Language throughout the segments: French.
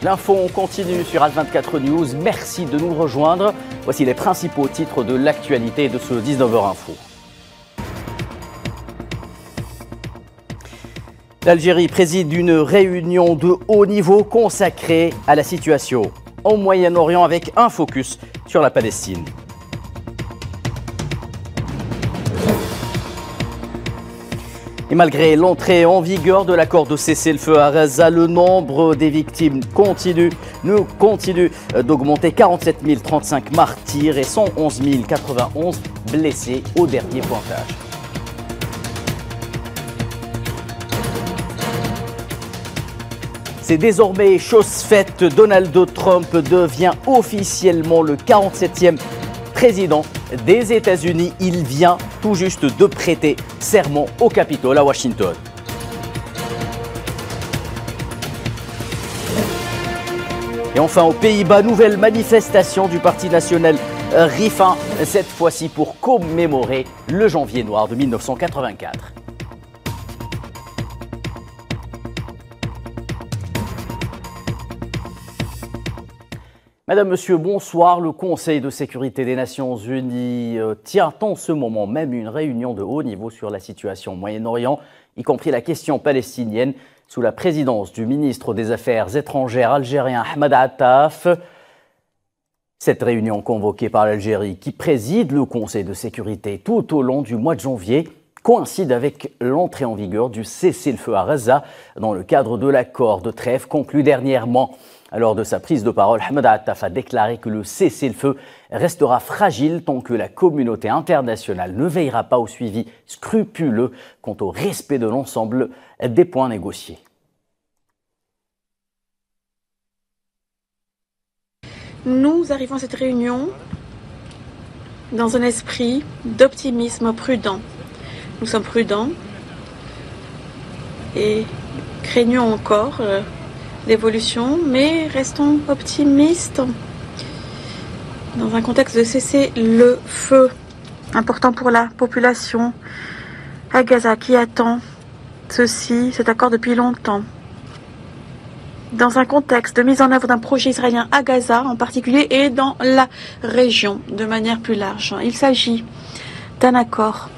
L'info, on continue sur As24 News. Merci de nous rejoindre. Voici les principaux titres de l'actualité de ce 19h Info. L'Algérie préside une réunion de haut niveau consacrée à la situation au Moyen-Orient avec un focus sur la Palestine. Et malgré l'entrée en vigueur de l'accord de cessez-le-feu à Gaza, le nombre des victimes continue d'augmenter. 47 035 martyrs et 111 091 blessés au dernier pointage. C'est désormais chose faite. Donald Trump devient officiellement le 47e président des États-Unis. Il vient tout juste de prêter serment au Capitole à Washington. Et enfin aux Pays-Bas, nouvelle manifestation du Parti national Rifin, cette fois-ci pour commémorer le janvier noir de 1984. Madame, Monsieur, bonsoir. Le Conseil de sécurité des Nations Unies tient en ce moment même une réunion de haut niveau sur la situation au Moyen-Orient, y compris la question palestinienne, sous la présidence du ministre des Affaires étrangères algérien Ahmed Attaf. Cette réunion convoquée par l'Algérie, qui préside le Conseil de sécurité tout au long du mois de janvier, coïncide avec l'entrée en vigueur du cessez-le-feu à Gaza dans le cadre de l'accord de trêve conclu dernièrement. Lors de sa prise de parole, Ahmed Attaf a déclaré que le cessez-le-feu restera fragile tant que la communauté internationale ne veillera pas au suivi scrupuleux quant au respect de l'ensemble des points négociés. Nous arrivons à cette réunion dans un esprit d'optimisme prudent. Nous sommes prudents et craignons encore l'évolution, mais restons optimistes dans un contexte de cessez-le-feu important pour la population à Gaza qui attend cet accord depuis longtemps. Dans un contexte de mise en œuvre d'un projet israélien à Gaza en particulier et dans la région de manière plus large. Il s'agit d'un accord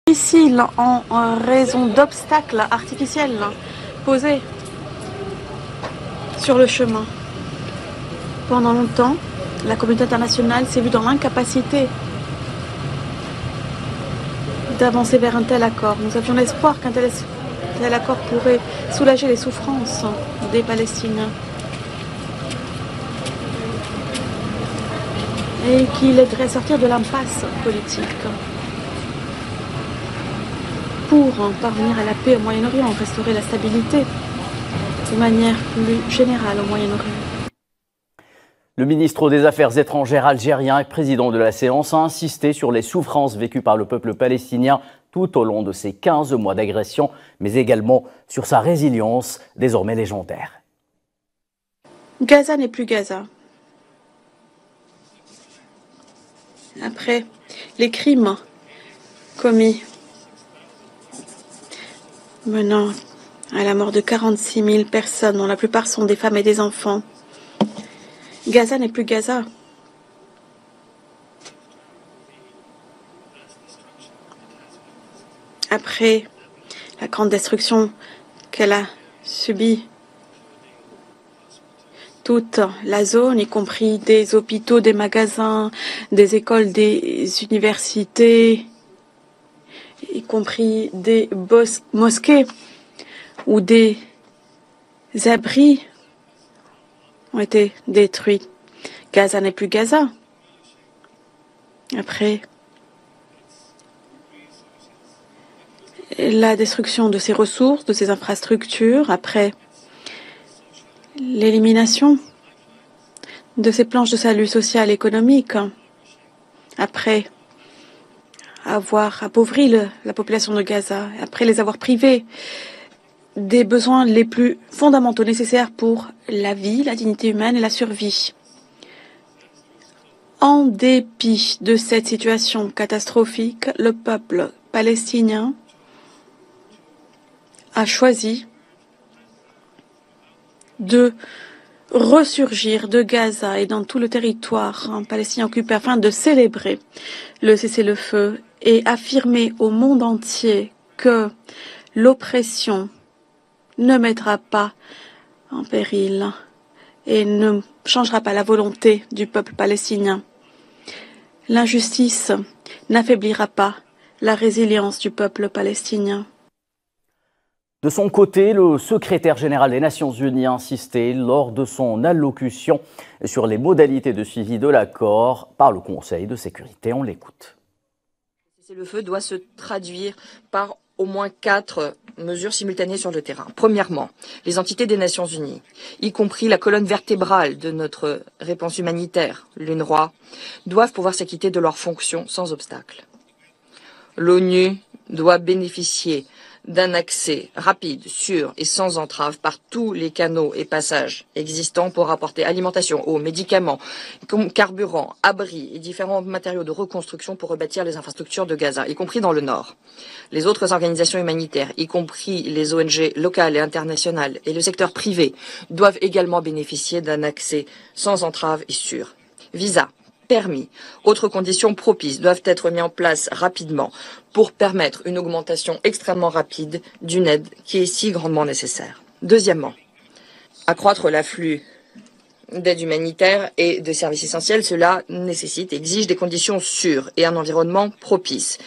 difficile en raison d'obstacles artificiels posés sur le chemin. Pendant longtemps, la communauté internationale s'est vue dans l'incapacité d'avancer vers un tel accord. Nous avions l'espoir qu'un tel accord pourrait soulager les souffrances des Palestiniens et qu'il aiderait à sortir de l'impasse politique pour parvenir à la paix au Moyen-Orient, restaurer la stabilité de manière plus générale au Moyen-Orient. Le ministre des Affaires étrangères algérien et président de la séance a insisté sur les souffrances vécues par le peuple palestinien tout au long de ces 15 mois d'agression, mais également sur sa résilience désormais légendaire. Gaza n'est plus Gaza. Après les crimes commis menant à la mort de 46 000 personnes, dont la plupart sont des femmes et des enfants. Gaza n'est plus Gaza. Après la grande destruction qu'elle a subie, toute la zone, y compris des hôpitaux, des magasins, des écoles, des universités, y compris des mosquées où des abris ont été détruits. Gaza n'est plus Gaza. Après la destruction de ses ressources, de ses infrastructures, après l'élimination de ces planches de salut social et économique, après avoir appauvri la population de Gaza, après les avoir privés des besoins les plus fondamentaux nécessaires pour la vie, la dignité humaine et la survie. En dépit de cette situation catastrophique, le peuple palestinien a choisi de ressurgir de Gaza et dans tout le territoire palestinien occupé afin de célébrer le cessez-le-feu et affirmer au monde entier que l'oppression ne mettra pas en péril et ne changera pas la volonté du peuple palestinien. L'injustice n'affaiblira pas la résilience du peuple palestinien. De son côté, le secrétaire général des Nations Unies a insisté lors de son allocution sur les modalités de suivi de l'accord par le Conseil de sécurité. On l'écoute. Le feu doit se traduire par au moins 4 mesures simultanées sur le terrain. Premièrement, les entités des Nations Unies, y compris la colonne vertébrale de notre réponse humanitaire, l'UNRWA, doivent pouvoir s'acquitter de leurs fonctions sans obstacle. L'ONU doit bénéficier d'un accès rapide, sûr et sans entrave par tous les canaux et passages existants pour apporter alimentation, eau, médicaments, carburant, abris et différents matériaux de reconstruction pour rebâtir les infrastructures de Gaza, y compris dans le nord. Les autres organisations humanitaires, y compris les ONG locales et internationales et le secteur privé, doivent également bénéficier d'un accès sans entrave et sûr. Visa, permis, autres conditions propices doivent être mis en place rapidement pour permettre une augmentation extrêmement rapide d'une aide qui est si grandement nécessaire. Deuxièmement, accroître l'afflux d'aide humanitaire et de services essentiels, cela nécessite, exige des conditions sûres et un environnement propice.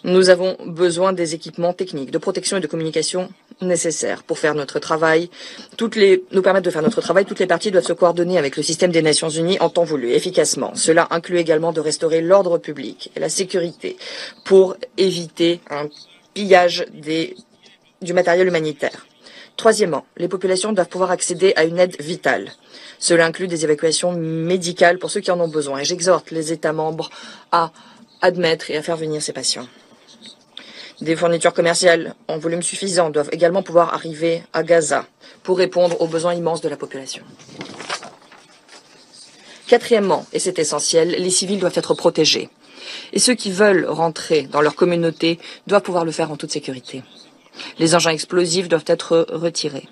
Nous avons besoin des équipements techniques, de protection et de communication nécessaires pour faire notre travail. Nous permettre de faire notre travail, toutes les parties doivent se coordonner avec le système des Nations Unies en temps voulu, efficacement. Cela inclut également de restaurer l'ordre public et la sécurité pour éviter un pillage du matériel humanitaire. Troisièmement, les populations doivent pouvoir accéder à une aide vitale. Cela inclut des évacuations médicales pour ceux qui en ont besoin. Et j'exhorte les États membres à admettre et à faire venir ces patients. Des fournitures commerciales en volume suffisant doivent également pouvoir arriver à Gaza pour répondre aux besoins immenses de la population. Quatrièmement, et c'est essentiel, les civils doivent être protégés. Et ceux qui veulent rentrer dans leur communauté doivent pouvoir le faire en toute sécurité. Les engins explosifs doivent être retirés.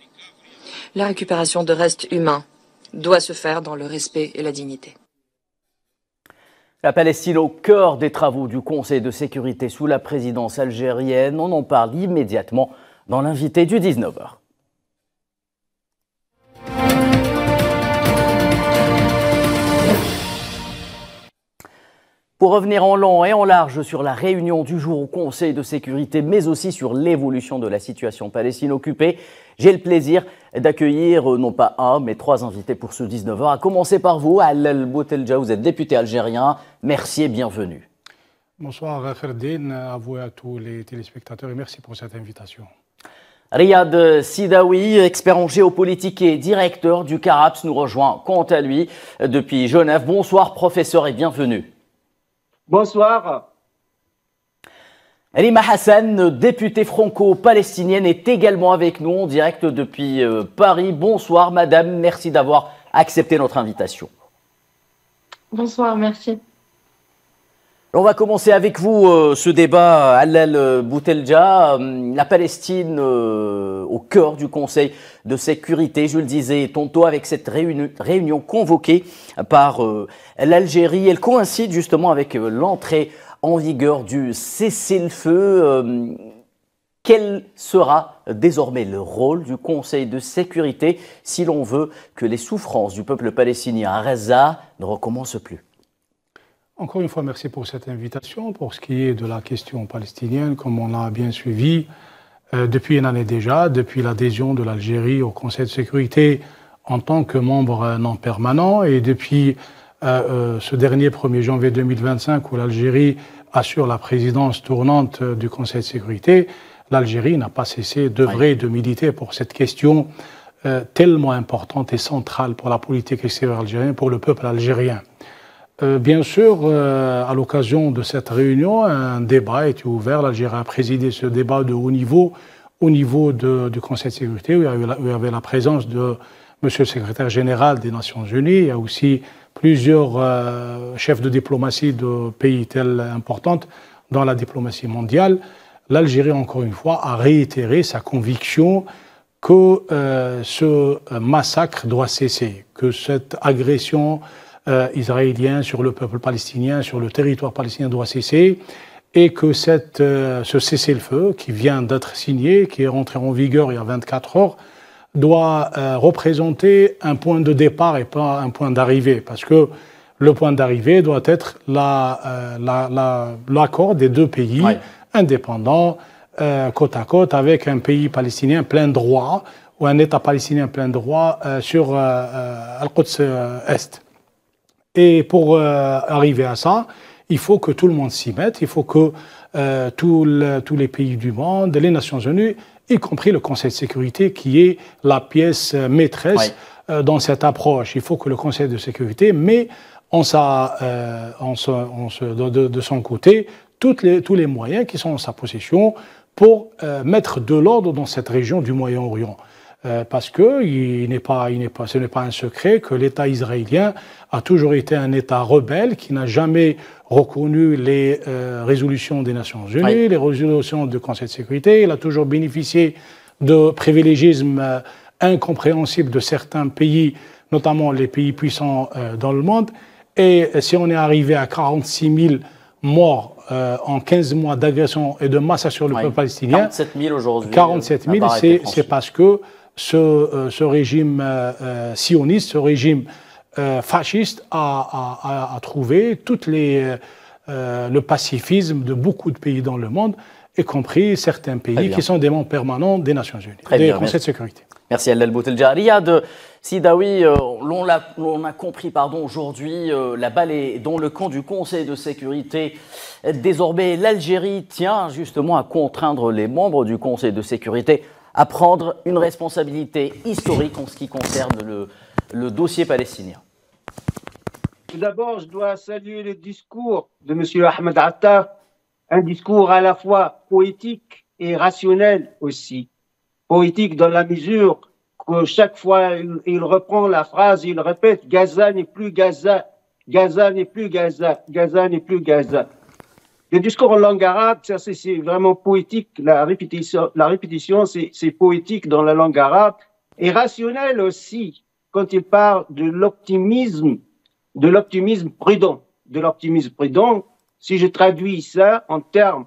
La récupération de restes humains doit se faire dans le respect et la dignité. La Palestine au cœur des travaux du Conseil de sécurité sous la présidence algérienne. On en parle immédiatement dans l'invité du 19h. Pour revenir en long et en large sur la réunion du jour au Conseil de sécurité, mais aussi sur l'évolution de la situation Palestine occupée, j'ai le plaisir d'accueillir non pas un, mais 3 invités pour ce 19h. À commencer par vous, Allal Boutelja, vous êtes député algérien. Merci et bienvenue. Bonsoir Ferdine, à vous et à tous les téléspectateurs et merci pour cette invitation. Riyad Sidawi, expert en géopolitique et directeur du CARAPS, nous rejoint quant à lui depuis Genève. Bonsoir professeur et bienvenue. Bonsoir. Rima Hassan, députée franco-palestinienne, est également avec nous en direct depuis Paris. Bonsoir madame, merci d'avoir accepté notre invitation. Bonsoir, merci. On va commencer avec vous ce débat, Allal Boutelja. La Palestine au cœur du Conseil de sécurité, je le disais tantôt, avec cette réunion convoquée par l'Algérie. Elle coïncide justement avec l'entrée en vigueur du cessez-le-feu. Quel sera désormais le rôle du Conseil de sécurité si l'on veut que les souffrances du peuple palestinien à Gaza ne recommencent plus? Encore une fois, merci pour cette invitation. Pour ce qui est de la question palestinienne, comme on l'a bien suivi depuis une année déjà, depuis l'adhésion de l'Algérie au Conseil de sécurité en tant que membre non permanent, et depuis ce dernier 1er janvier 2025 où l'Algérie assure la présidence tournante du Conseil de sécurité, l'Algérie n'a pas cessé d'œuvrer et de militer pour cette question tellement importante et centrale pour la politique extérieure algérienne, pour le peuple algérien. Bien sûr, à l'occasion de cette réunion, un débat a été ouvert. L'Algérie a présidé ce débat de haut niveau du Conseil de sécurité, où il y avait la présence de Monsieur le secrétaire général des Nations Unies. Il y a aussi plusieurs chefs de diplomatie de pays tels importants dans la diplomatie mondiale. L'Algérie, encore une fois, a réitéré sa conviction que ce massacre doit cesser, que cette agression israélienne sur le peuple palestinien, sur le territoire palestinien doit cesser, et que ce cessez-le-feu qui vient d'être signé, qui est rentré en vigueur il y a 24 heures, doit représenter un point de départ et pas un point d'arrivée, parce que le point d'arrivée doit être l'accord des deux pays indépendants, côte à côte, avec un pays palestinien plein droit, ou un État palestinien plein droit sur Al-Quds Est. Et pour arriver à ça, il faut que tout le monde s'y mette, il faut que tous les pays du monde, les Nations Unies, y compris le Conseil de sécurité, qui est la pièce maîtresse dans cette approche. Il faut que le Conseil de sécurité met de son côté tous les moyens qui sont en sa possession pour mettre de l'ordre dans cette région du Moyen-Orient. Parce que ce n'est pas un secret que l'État israélien a toujours été un État rebelle qui n'a jamais reconnu les résolutions des Nations Unies, les résolutions du Conseil de sécurité. Il a toujours bénéficié de privilégisme incompréhensible de certains pays, notamment les pays puissants dans le monde. Et si on est arrivé à 46 000 morts en 15 mois d'agression et de massacre sur le peuple palestinien, 47 000 aujourd'hui. 47 000, c'est parce que ce régime sioniste, ce régime fasciste a trouvé le pacifisme de beaucoup de pays dans le monde, y compris certains pays qui sont des membres permanents des Nations Unies, des Conseils de sécurité. Merci Allel Boutelja. Riyad Sidawi, l'on a compris aujourd'hui, la balle est dans le camp du Conseil de sécurité. Désormais, l'Algérie tient justement à contraindre les membres du Conseil de sécurité à prendre une responsabilité historique en ce qui concerne le dossier palestinien. Tout d'abord, je dois saluer le discours de M. Ahmed Attar, un discours à la fois poétique et rationnel aussi. Poétique dans la mesure que chaque fois il reprend la phrase, il répète « Gaza n'est plus Gaza, Gaza n'est plus Gaza, Gaza n'est plus Gaza ». Le discours en langue arabe, ça c'est vraiment poétique, la répétition c'est poétique dans la langue arabe, et rationnel aussi quand il parle de l'optimisme prudent. De l'optimisme prudent, si je traduis ça en termes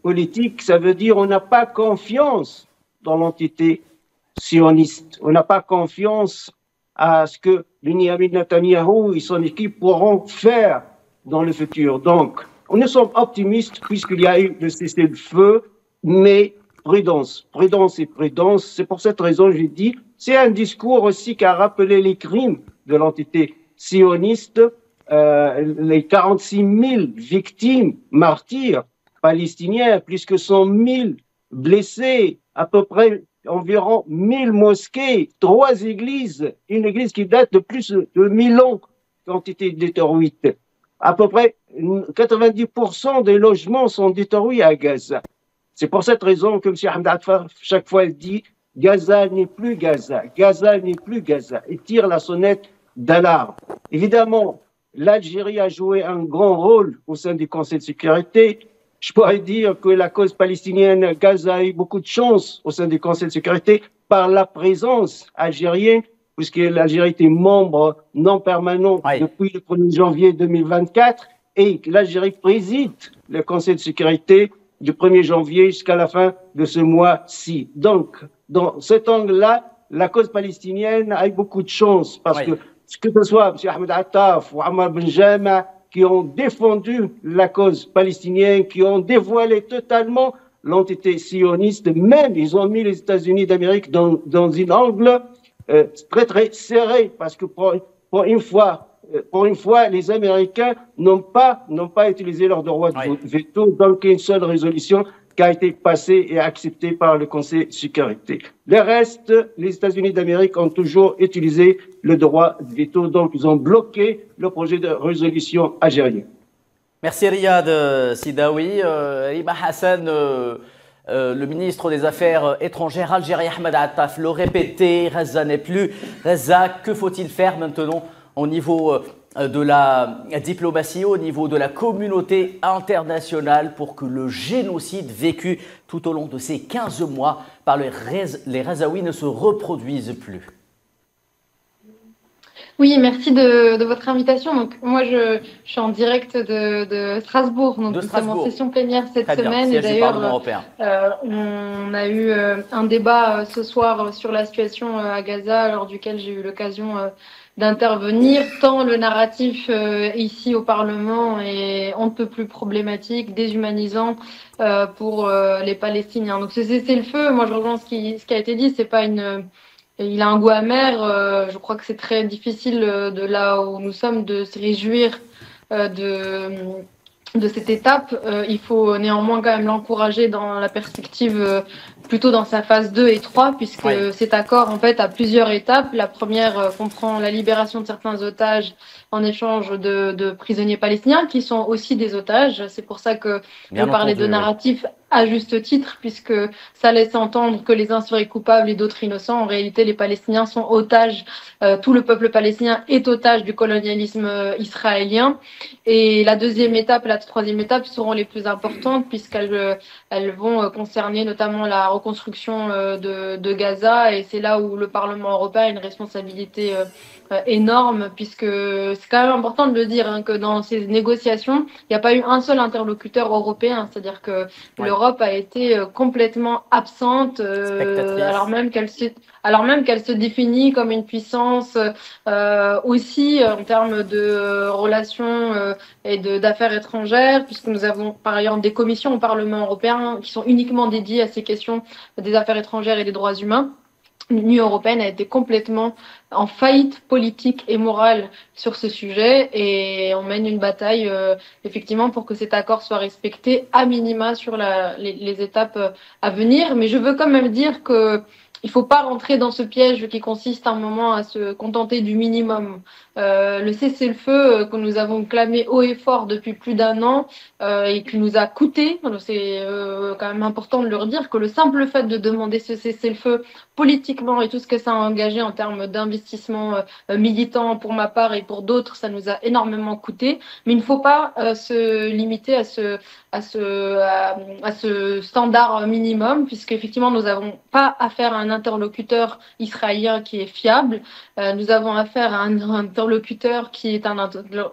politiques, ça veut dire on n'a pas confiance dans l'entité sioniste. On n'a pas confiance à ce que Benyamin Netanyahou et son équipe pourront faire dans le futur. Donc, nous sommes optimistes puisqu'il y a eu le cessez-le-feu, mais prudence, prudence et prudence. C'est pour cette raison que j'ai dit, c'est un discours aussi qui a rappelé les crimes de l'entité sioniste, les 46 000 victimes, martyrs palestiniens, plus que 100 000 blessés, à peu près environ 1000 mosquées, 3 églises, une église qui date de plus de 1000 ans qui ont été détruites. À peu près 90% des logements sont détruits à Gaza. C'est pour cette raison que M. Ahmed Attar, chaque fois, il dit « Gaza n'est plus Gaza, Gaza n'est plus Gaza ». Il tire la sonnette d'alarme. Évidemment, l'Algérie a joué un grand rôle au sein du Conseil de sécurité. Je pourrais dire que la cause palestinienne, Gaza a eu beaucoup de chance au sein du Conseil de sécurité par la présence algérienne, puisque l'Algérie était membre non permanent depuis le 1er janvier 2024 et l'Algérie préside le Conseil de sécurité du 1er janvier jusqu'à la fin de ce mois-ci. Donc, dans cet angle-là, la cause palestinienne a eu beaucoup de chance parce que ce soit M. Ahmed Attar ou Ammar Benjama qui ont défendu la cause palestinienne, qui ont dévoilé totalement l'entité sioniste, même ils ont mis les États-Unis d'Amérique dans un angle très très serré parce que pour une fois, les Américains n'ont pas utilisé leur droit de veto, donc une seule résolution qui a été passée et acceptée par le Conseil de sécurité. Le reste, les États-Unis d'Amérique ont toujours utilisé le droit de veto, donc ils ont bloqué le projet de résolution algérien. Merci Riyad Sidawi. Rima Hassan, le ministre des Affaires étrangères algérien Ahmed Attaf le répétait, Gaza n'est plus Gaza. Que faut-il faire maintenant au niveau de la diplomatie au niveau de la communauté internationale pour que le génocide vécu tout au long de ces 15 mois par les Razaouis ne se reproduise plus? Oui, merci de votre invitation. Donc, moi, je suis en direct de Strasbourg. Donc, nous sommes en session plénière cette semaine. Siège et du Parlement européen. On a eu un débat ce soir sur la situation à Gaza, lors duquel j'ai eu l'occasion d'intervenir. Tant le narratif ici au Parlement est on ne peut plus problématique, déshumanisant pour les Palestiniens. Donc, ce cessez-le-feu, moi, je rejoins ce qui a été dit. C'est pas une Il a un goût amer. Je crois que c'est très difficile de là où nous sommes de se réjouir de cette étape. Il faut néanmoins quand même l'encourager dans la perspective, plutôt dans sa phase 2 et 3, puisque cet accord en fait a plusieurs étapes. La première comprend la libération de certains otages en échange de prisonniers palestiniens qui sont aussi des otages. C'est pour ça que vous parlez de narratif à juste titre, puisque ça laisse entendre que les uns seraient coupables et d'autres innocents. En réalité, les Palestiniens sont otages. Tout le peuple palestinien est otage du colonialisme israélien. Et la deuxième étape et la troisième étape seront les plus importantes, puisqu'elles vont concerner notamment la reconstruction de Gaza. Et c'est là où le Parlement européen a une responsabilité énorme, puisque c'est quand même important de le dire, que dans ces négociations, il n'y a pas eu un seul interlocuteur européen. C'est-à-dire que l'Europe a été complètement absente, alors même qu'elle se définit comme une puissance aussi en termes de relations et d'affaires étrangères, puisque nous avons par ailleurs des commissions au Parlement européen qui sont uniquement dédiées à ces questions des affaires étrangères et des droits humains. L'Union européenne a été complètement en faillite politique et morale sur ce sujet, et on mène une bataille effectivement pour que cet accord soit respecté à minima sur les étapes à venir. Mais je veux quand même dire que il faut pas rentrer dans ce piège qui consiste à un moment à se contenter du minimum. Le cessez-le-feu que nous avons clamé haut et fort depuis plus d'un an et qui nous a coûté, c'est quand même important de le redire, que le simple fait de demander ce cessez-le-feu politiquement et tout ce que ça a engagé en termes d'investissement militant pour ma part et pour d'autres, ça nous a énormément coûté. Mais il ne faut pas se limiter à ce standard minimum, puisqu'effectivement nous n'avons pas affaire à un interlocuteur israélien qui est fiable. Nous avons affaire à un interlocuteur qui est un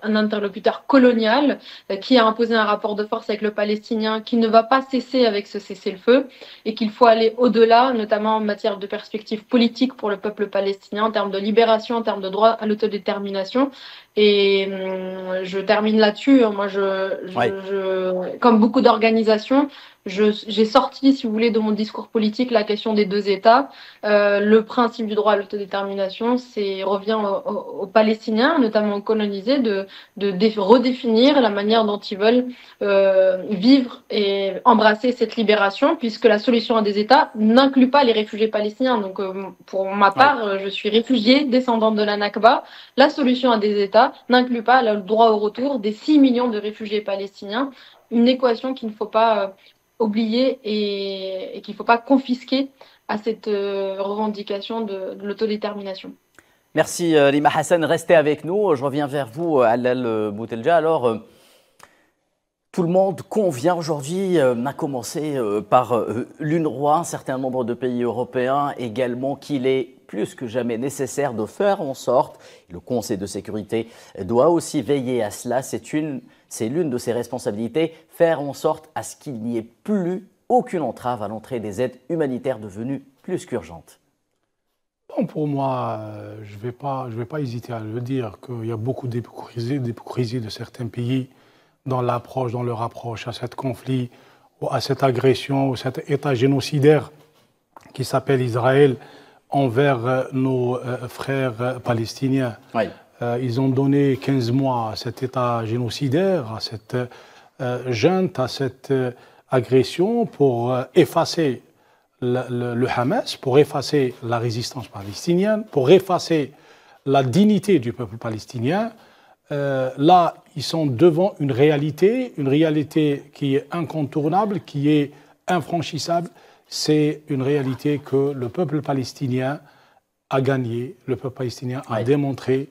interlocuteur colonial, qui a imposé un rapport de force avec le Palestinien, qui ne va pas cesser avec ce cessez-le-feu, et qu'il faut aller au-delà, notamment en matière de perspectives politiques pour le peuple palestinien, en termes de libération, en termes de droit à l'autodétermination. Et je termine là-dessus. Moi, comme beaucoup d'organisations, j'ai sorti, si vous voulez, de mon discours politique la question des deux États. Le principe du droit à l'autodétermination, revient aux Palestiniens, notamment aux colonisés, de redéfinir la manière dont ils veulent vivre et embrasser cette libération, puisque la solution à des États n'inclut pas les réfugiés palestiniens. Donc, pour ma part, je suis réfugiée, descendante de la Nakba. La solution à des États n'inclut pas le droit au retour des 6 millions de réfugiés palestiniens. Une équation qu'il ne faut pas oublier et qu'il ne faut pas confisquer à cette revendication de l'autodétermination. Merci Lima Hassan, restez avec nous. Je reviens vers vous, Allal Boutelja. Alors, tout le monde convient aujourd'hui, à commencer par l'UNRWA, un certain nombre de pays européens également, qu'il est plus que jamais nécessaire de faire en sorte, et le Conseil de sécurité doit aussi veiller à cela, c'est l'une de ses responsabilités, faire en sorte à ce qu'il n'y ait plus aucune entrave à l'entrée des aides humanitaires devenues plus qu'urgentes. Bon, pour moi, je vais pas hésiter à le dire, qu'il y a beaucoup d'hypocrisie de certains pays dans leur approche à ce conflit, ou à cette agression, ou cet état génocidaire qui s'appelle Israël envers nos frères palestiniens. Oui. Ils ont donné 15 mois à cet état génocidaire, à cette junte, à cette agression pour effacer le Hamas, pour effacer la résistance palestinienne, pour effacer la dignité du peuple palestinien. Là, ils sont devant une réalité qui est incontournable, qui est infranchissable. C'est une réalité que le peuple palestinien a gagnée, le peuple palestinien a démontré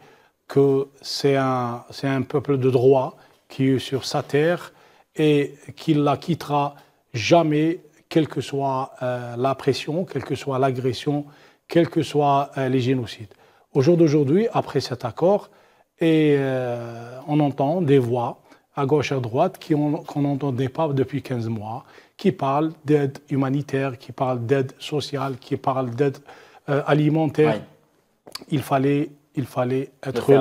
que c'est un peuple de droit qui est sur sa terre et qu'il la quittera jamais, quelle que soit la pression, quelle que soit l'agression, quels que soient les génocides. Au jour d'aujourd'hui, après cet accord, on entend des voix à gauche et à droite qu'on n'entendait pas depuis 15 mois, qui parlent d'aide humanitaire, qui parlent d'aide sociale, qui parlent d'aide alimentaire. Oui. Il fallait être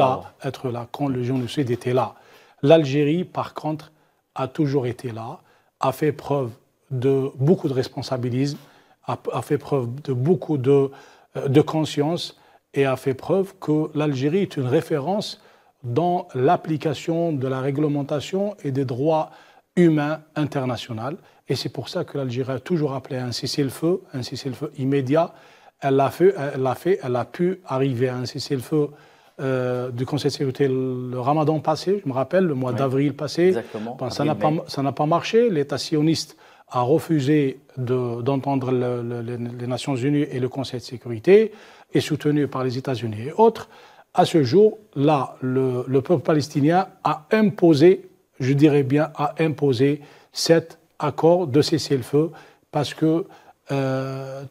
là quand le génocide était là. L'Algérie, par contre, a toujours été là, a fait preuve de beaucoup de responsabilisme, a fait preuve de beaucoup de conscience et a fait preuve que l'Algérie est une référence dans l'application de la réglementation et des droits humains internationaux. Et c'est pour ça que l'Algérie a toujours appelé un cessez-le-feu immédiat. Elle a pu arriver à un cessez-le-feu du Conseil de sécurité le Ramadan passé, je me rappelle, le mois d'avril passé. Bon, ça n'a pas marché. L'État sioniste a refusé d'entendre les Nations Unies et le Conseil de sécurité, et soutenu par les États-Unis et autres. À ce jour, là, le peuple palestinien a imposé, je dirais bien, cet accord de cessez-le-feu parce que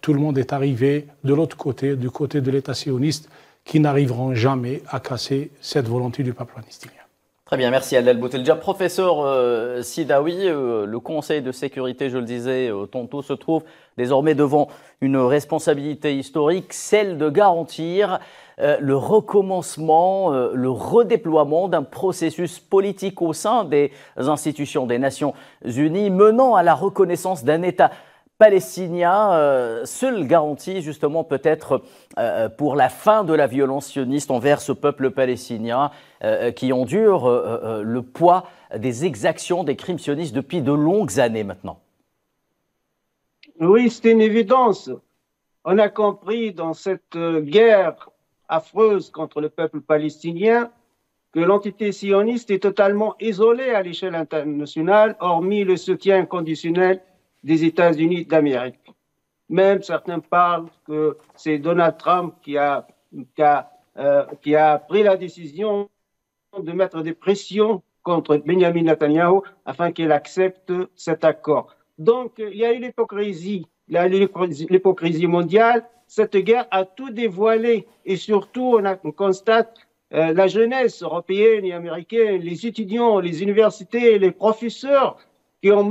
tout le monde est arrivé de l'autre côté, du côté de l'État sioniste, qui n'arriveront jamais à casser cette volonté du peuple palestinien. Très bien, merci Adel Boutelja. Professeur Sidaoui, le Conseil de sécurité, je le disais tantôt, se trouve désormais devant une responsabilité historique, celle de garantir le recommencement, le redéploiement d'un processus politique au sein des institutions des Nations Unies menant à la reconnaissance d'un État palestinien, seule garantie justement peut-être pour la fin de la violence sioniste envers ce peuple palestinien qui endure le poids des exactions des crimes sionistes depuis de longues années maintenant. Oui, c'est une évidence. On a compris dans cette guerre affreuse contre le peuple palestinien que l'entité sioniste est totalement isolée à l'échelle internationale, hormis le soutien inconditionnel des États-Unis d'Amérique. Même certains parlent que c'est Donald Trump qui a pris la décision de mettre des pressions contre Benjamin Netanyahu afin qu'il accepte cet accord. Donc, il y a eu l'hypocrisie mondiale. Cette guerre a tout dévoilé et surtout, on constate la jeunesse européenne et américaine, les étudiants, les universités, les professeurs qui ont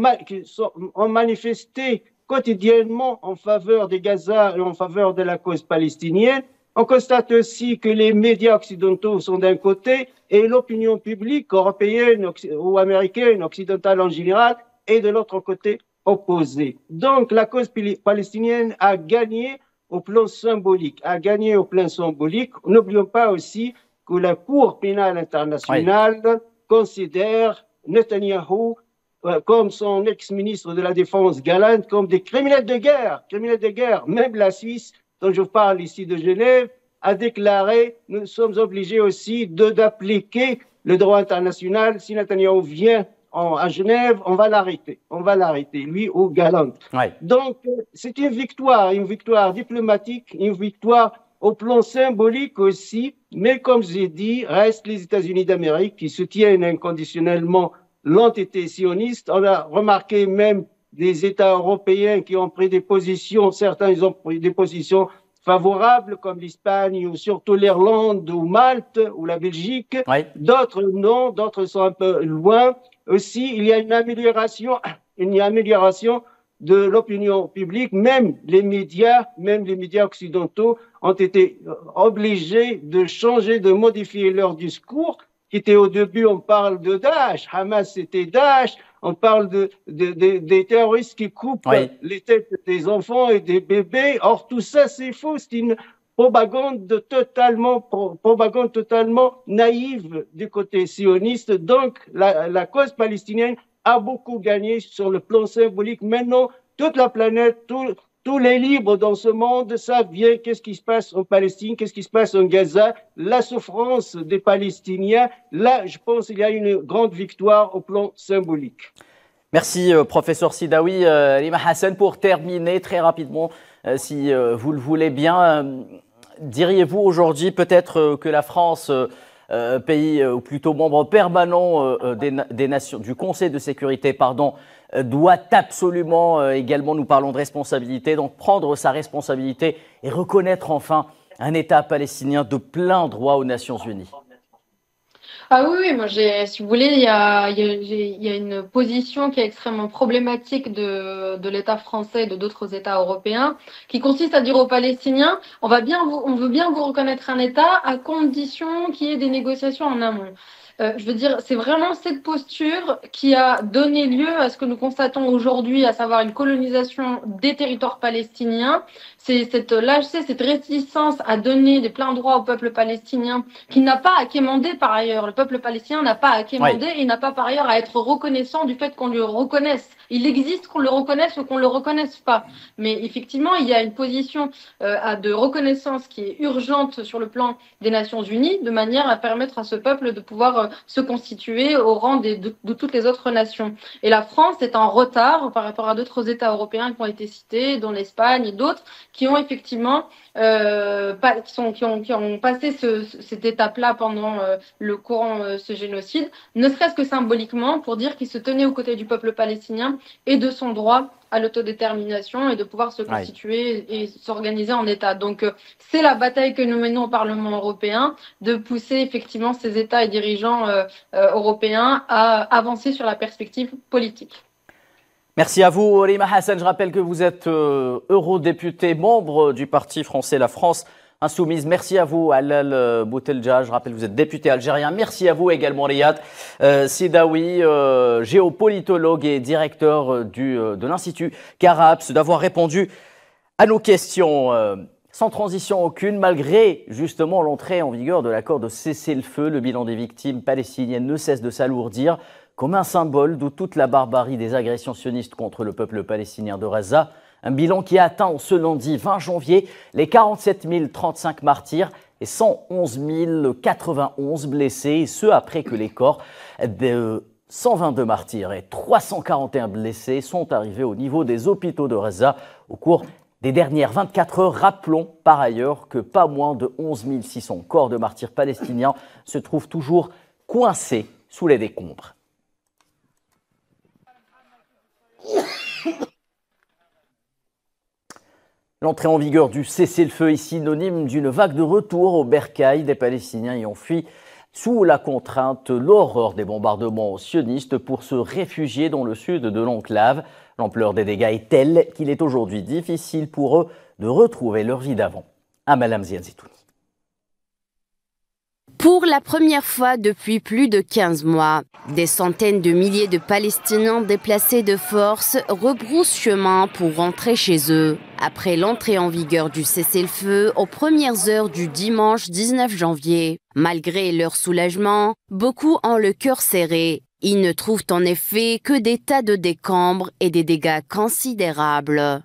manifesté quotidiennement en faveur de Gaza et en faveur de la cause palestinienne. On constate aussi que les médias occidentaux sont d'un côté et l'opinion publique européenne ou américaine, occidentale en général, est de l'autre côté opposée. Donc la cause palestinienne a gagné au plan symbolique. N'oublions pas aussi que la Cour pénale internationale considère Netanyahou comme son ex-ministre de la Défense Galland, comme des criminels de guerre. Même la Suisse, dont je parle ici de Genève, a déclaré « Nous sommes obligés aussi d'appliquer le droit international. Si Netanyahou vient à Genève, on va l'arrêter, lui ou Galland. » Donc, c'est une victoire diplomatique, une victoire au plan symbolique aussi, mais comme j'ai dit, restent les États-Unis d'Amérique qui soutiennent inconditionnellement l'entité sioniste. On a remarqué même des États européens qui ont pris des positions, certains ils ont pris des positions favorables comme l'Espagne ou surtout l'Irlande ou Malte ou la Belgique. D'autres non, d'autres sont un peu loin. Aussi, il y a une amélioration de l'opinion publique. Même les médias occidentaux ont été obligés de changer, de modifier leur discours. Qui était au début, on parle de Daesh, Hamas c'était Daesh, on parle des terroristes qui coupent les têtes des enfants et des bébés. Or tout ça c'est faux, c'est une propagande totalement naïve du côté sioniste. Donc la cause palestinienne a beaucoup gagné sur le plan symbolique. Maintenant, toute la planète, tous les libres dans ce monde savent bien qu'est-ce qui se passe en Palestine, qu'est-ce qui se passe en Gaza, la souffrance des Palestiniens. Là, je pense qu'il y a une grande victoire au plan symbolique. Merci, professeur Sidaoui. Lima Hassan, pour terminer très rapidement, si vous le voulez bien, diriez-vous aujourd'hui peut-être que la France pays, ou plutôt membre permanent des Nations, du Conseil de sécurité, pardon, doit absolument également, nous parlons de responsabilité, donc prendre sa responsabilité et reconnaître enfin un État palestinien de plein droit aux Nations Unies. Ah oui, moi, si vous voulez, il y a une position qui est extrêmement problématique de l'État français et de d'autres États européens, qui consiste à dire aux Palestiniens, on veut bien vous reconnaître un État à condition qu'il y ait des négociations en amont. Je veux dire, c'est vraiment cette posture qui a donné lieu à ce que nous constatons aujourd'hui, à savoir une colonisation des territoires palestiniens. C'est cette lâcheté, cette réticence à donner des pleins droits au peuple palestinien, qui n'a pas à quémander par ailleurs. Le peuple palestinien n'a pas à quémander et n'a pas par ailleurs à être reconnaissant du fait qu'on le reconnaisse. Il existe qu'on le reconnaisse ou qu'on le reconnaisse pas. Mais effectivement, il y a une position de reconnaissance qui est urgente sur le plan des Nations Unies, de manière à permettre à ce peuple de pouvoir se constituer au rang de toutes les autres nations. Et la France est en retard par rapport à d'autres États européens qui ont été cités, dont l'Espagne et d'autres, qui ont effectivement qui ont passé cette étape-là pendant le courant ce génocide, ne serait-ce que symboliquement pour dire qu'ils se tenaient aux côtés du peuple palestinien et de son droit à l'autodétermination et de pouvoir se constituer et s'organiser en État. Donc c'est la bataille que nous menons au Parlement européen, de pousser effectivement ces États et dirigeants européens à avancer sur la perspective politique. Merci à vous, Rima Hassan. Je rappelle que vous êtes eurodéputé, membre du Parti français La France Insoumise. Merci à vous, Alal Boutelja. Je rappelle que vous êtes député algérien. Merci à vous également, Riyad Sidawi, géopolitologue et directeur de l'Institut Caraps, d'avoir répondu à nos questions. Sans transition aucune, malgré justement l'entrée en vigueur de l'accord de cessez-le-feu, le bilan des victimes palestiniennes ne cesse de s'alourdir, comme un symbole de toute la barbarie des agressions sionistes contre le peuple palestinien de Gaza. Un bilan qui a atteint ce lundi 20 janvier les 47 035 martyrs et 111 091 blessés, et ce après que les corps de 122 martyrs et 341 blessés sont arrivés au niveau des hôpitaux de Gaza au cours des dernières 24 heures. Rappelons par ailleurs que pas moins de 11 600 corps de martyrs palestiniens se trouvent toujours coincés sous les décombres. L'entrée en vigueur du cessez-le-feu est synonyme d'une vague de retour au bercail des Palestiniens ayant fui sous la contrainte, l'horreur des bombardements sionistes pour se réfugier dans le sud de l'enclave. L'ampleur des dégâts est telle qu'il est aujourd'hui difficile pour eux de retrouver leur vie d'avant. Amal Zitouni. Pour la première fois depuis plus de 15 mois, des centaines de milliers de Palestiniens déplacés de force rebroussent chemin pour rentrer chez eux. Après l'entrée en vigueur du cessez-le-feu aux premières heures du dimanche 19 janvier. Malgré leur soulagement, beaucoup ont le cœur serré. Ils ne trouvent en effet que des tas de décombres et des dégâts considérables.